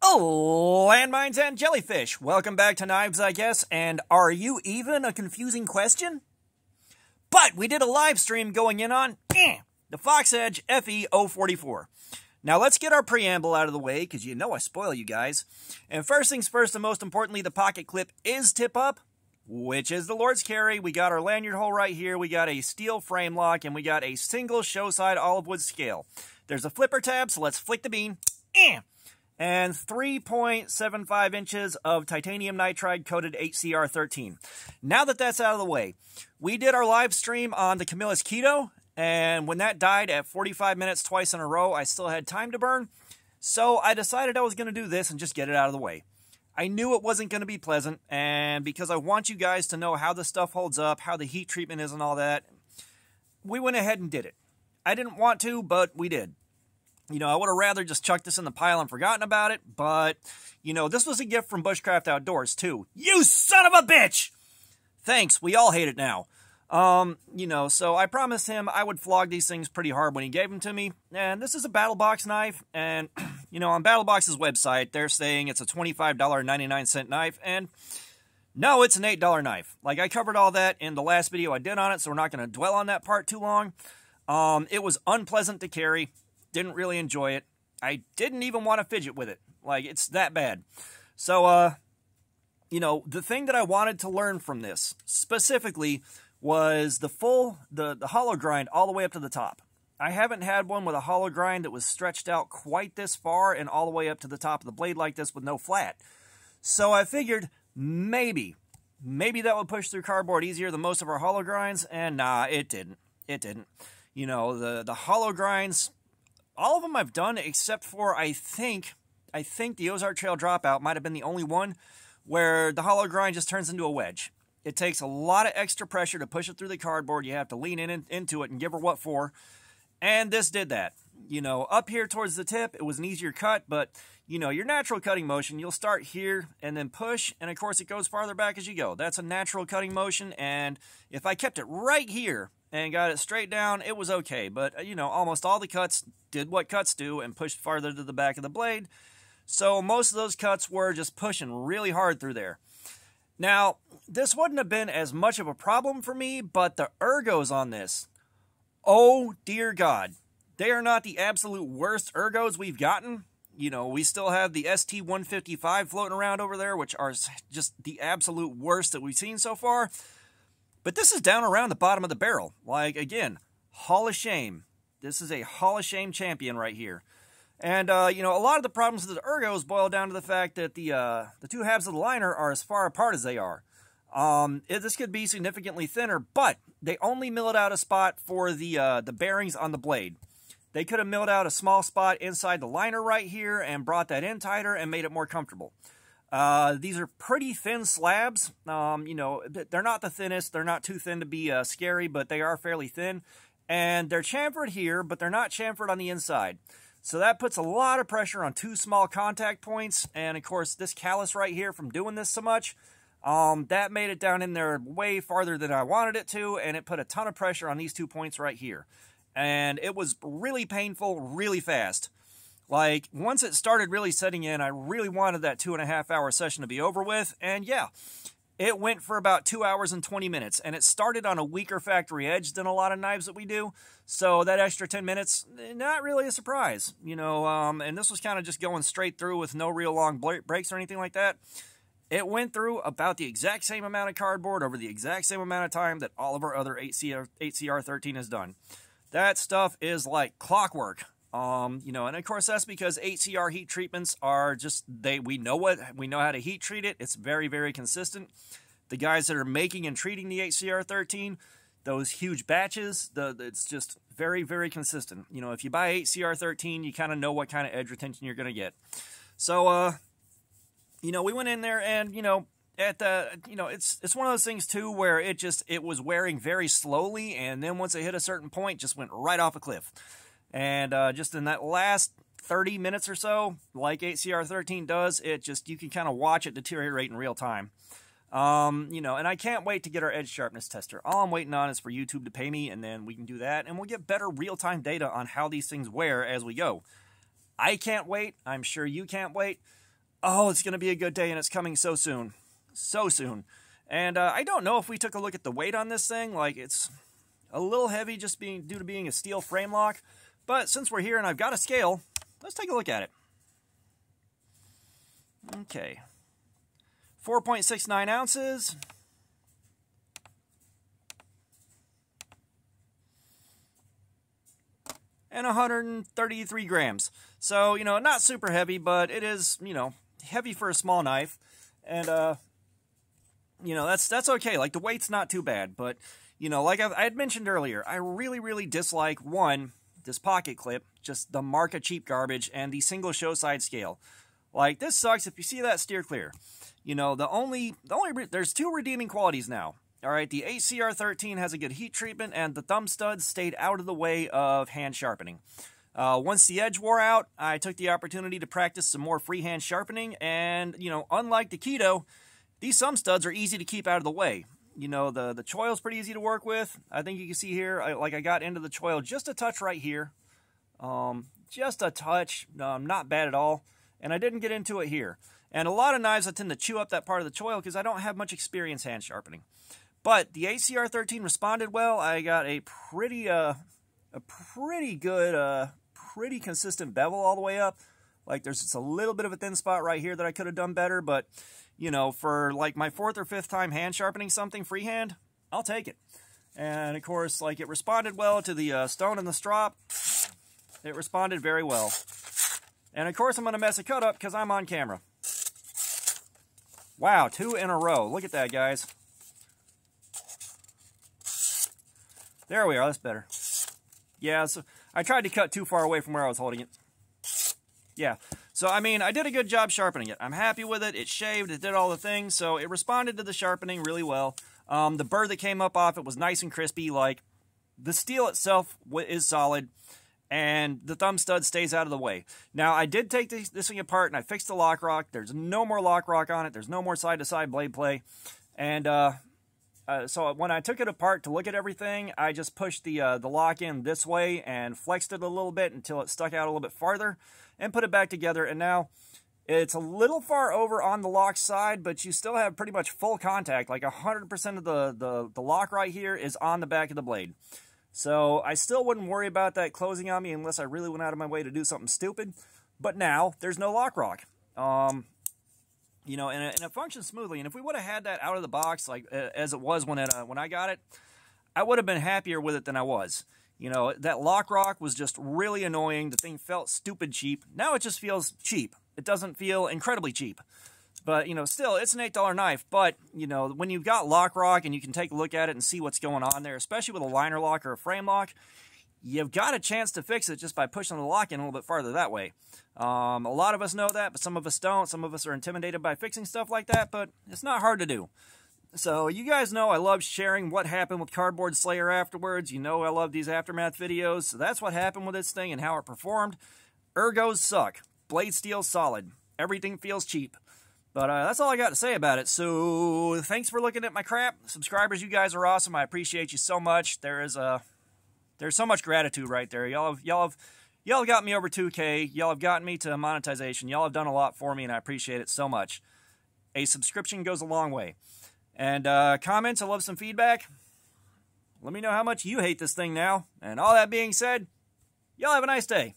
Oh, landmines and jellyfish. Welcome back to Knives, I guess. And are you even a confusing question? But we did a live stream going in on the Fox Edge FE044. Now let's get our preamble out of the way, because you know I spoil you guys. And first things first, and most importantly, the pocket clip is tip up, which is the Lord's carry. We got our lanyard hole right here. We got a steel frame lock, and we got a single show side olive wood scale. There's a flipper tab, so let's flick the bean. And 3.75 inches of titanium nitride coated HCR 13. Now that that's out of the way, we did our live stream on the Camillus Keto, and when that died at 45 minutes twice in a row, I still had time to burn, so I decided I was going to do this and just get it out of the way. I knew it wasn't going to be pleasant, and because I want you guys to know how the stuff holds up, how the heat treatment is and all that, we went ahead and did it. I didn't want to, but we did. You know, I would have rather just chucked this in the pile and forgotten about it, but, you know, this was a gift from Bushcraft Outdoors, too. You son of a bitch! Thanks, we all hate it now. You know, so I promised him I would flog these things pretty hard when he gave them to me, and this is a BattleBox knife, and, you know, on BattleBox's website, they're saying it's a $25.99 knife, and no, it's an $8 knife. Like, I covered all that in the last video I did on it, so we're not going to dwell on that part too long. It was unpleasant to carry. Didn't really enjoy it. I didn't even want to fidget with it. Like, it's that bad. So, you know, the thing that I wanted to learn from this, specifically, was the hollow grind all the way up to the top. I haven't had one with a hollow grind that was stretched out quite this far and all the way up to the top of the blade like this with no flat. So I figured maybe that would push through cardboard easier than most of our hollow grinds, and nah, it didn't. It didn't. You know, the hollow grinds, all of them I've done except for, I think the Ozark Trail Dropout might have been the only one where the hollow grind just turns into a wedge. It takes a lot of extra pressure to push it through the cardboard. You have to lean into it and give her what for. And this did that. You know, up here towards the tip, it was an easier cut, but, you know, your natural cutting motion, you'll start here and then push, and of course it goes farther back as you go. That's a natural cutting motion, and if I kept it right here and got it straight down, it was okay. But, you know, almost all the cuts did what cuts do and pushed farther to the back of the blade. So most of those cuts were just pushing really hard through there. Now, this wouldn't have been as much of a problem for me, but the ergos on this, oh dear God, they are not the absolute worst ergos we've gotten. You know, we still have the ST-155 floating around over there, which are just the absolute worst that we've seen so far. But this is down around the bottom of the barrel. Like, again, Hall of Shame. This is a Hall of Shame champion right here. And, you know, a lot of the problems with the ergos boil down to the fact that the two halves of the liner are as far apart as they are. This could be significantly thinner, but they only milled out a spot for the bearings on the blade. They could have milled out a small spot inside the liner right here and brought that in tighter and made it more comfortable. These are pretty thin slabs. You know, they're not the thinnest. They're not too thin to be scary, but they are fairly thin. And they're chamfered here, but they're not chamfered on the inside. So that puts a lot of pressure on two small contact points. And, of course, this callus right here from doing this so much, that made it down in there way farther than I wanted it to, and it put a ton of pressure on these 2 points right here. And it was really painful, really fast. Like, once it started really setting in, I really wanted that 2.5-hour session to be over with, and yeah, it went for about 2 hours and 20 minutes, and it started on a weaker factory edge than a lot of knives that we do, so that extra 10 minutes, not really a surprise, you know, and this was kind of just going straight through with no real long breaks or anything like that. It went through about the exact same amount of cardboard over the exact same amount of time that all of our other HCR 13 has done. That stuff is like clockwork. You know, and of course that's because HCR heat treatments are just, we know how to heat treat it. It's very, very consistent. The guys that are making and treating the HCR 13, those huge batches, it's just very, very consistent. You know, if you buy HCR 13, you kind of know what kind of edge retention you're going to get. So, you know, we went in there and, you know, it's one of those things too where it was wearing very slowly, and then once it hit a certain point, just went right off a cliff. And just in that last 30 minutes or so, like HCR 13 does, you can kind of watch it deteriorate in real time. You know, and I can't wait to get our edge sharpness tester. All I'm waiting on is for YouTube to pay me, and then we can do that, and we'll get better real-time data on how these things wear as we go. I can't wait. I'm sure you can't wait. Oh, it's going to be a good day, and it's coming so soon. So soon. And I don't know if we took a look at the weight on this thing. Like, it's a little heavy just due to being a steel frame lock. But since we're here and I've got a scale, let's take a look at it. Okay. 4.69 ounces. And 133 grams. So, you know, not super heavy, but it is, you know, heavy for a small knife. And, you know, that's okay. Like, the weight's not too bad. But, you know, like I had mentioned earlier, I really, really dislike, one, this pocket clip, just the mark of cheap garbage, and the single show side scale. Like, this sucks. If you see that, steer clear. You know, there's two redeeming qualities now. All right, the HCR13 has a good heat treatment, and the thumb studs stayed out of the way of hand sharpening. Once the edge wore out, I took the opportunity to practice some more freehand sharpening, and, you know, unlike the Keto, these thumb studs are easy to keep out of the way. You know, the choil's pretty easy to work with. I think you can see here, I got into the choil just a touch right here. Just a touch, not bad at all. And I didn't get into it here. And a lot of knives, I tend to chew up that part of the choil because I don't have much experience hand sharpening. But the HCR13 responded well. I got a pretty good, pretty consistent bevel all the way up. Like, there's just a little bit of a thin spot right here that I could have done better. But, you know, for like my 4th or 5th time hand sharpening something freehand, I'll take it. And, of course, like, it responded well to the stone and the strop. It responded very well. And, of course, I'm going to mess a cut up because I'm on camera. Wow, 2 in a row. Look at that, guys. There we are, that's better. Yeah, so I tried to cut too far away from where I was holding it. Yeah, so I mean, I did a good job sharpening it. I'm happy with it. It shaved, it did all the things, so it responded to the sharpening really well. The burr that came up off it was nice and crispy. Like, the steel itself is solid, and the thumb stud stays out of the way. Now, I did take this thing apart, and I fixed the lock rock. There's no more lock rock on it. There's no more side-to-side blade play. And, so when I took it apart to look at everything, I just pushed the lock in this way and flexed it a little bit until it stuck out a little bit farther and put it back together. And now it's a little far over on the lock side, but you still have pretty much full contact. Like 100% of the lock right here is on the back of the blade. So I still wouldn't worry about that closing on me unless I really went out of my way to do something stupid. But now there's no lock rock. You know, and it functions smoothly. And if we would have had that out of the box, like as it was when I got it, I would have been happier with it than I was. You know, that lock rock was just really annoying. The thing felt stupid cheap. Now it just feels cheap. It doesn't feel incredibly cheap. But, you know, still, it's an $8 knife. But, you know, when you've got lock rock and you can take a look at it and see what's going on there, especially with a liner lock or a frame lock, you've got a chance to fix it just by pushing the lock in a little bit farther that way. A lot of us know that, but some of us don't. Some of us are intimidated by fixing stuff like that, but it's not hard to do. So you guys know I love sharing what happened with Cardboard Slayer afterwards. You know I love these aftermath videos. So that's what happened with this thing and how it performed. Ergos suck. Blade steel's solid. Everything feels cheap. But that's all I got to say about it. So thanks for looking at my crap. Subscribers, you guys are awesome. I appreciate you so much. There's so much gratitude right there. Y'all have got me over 2K. Y'all have gotten me to monetization. Y'all have done a lot for me, and I appreciate it so much. A subscription goes a long way. And comments, I love some feedback. Let me know how much you hate this thing now. And all that being said, y'all have a nice day.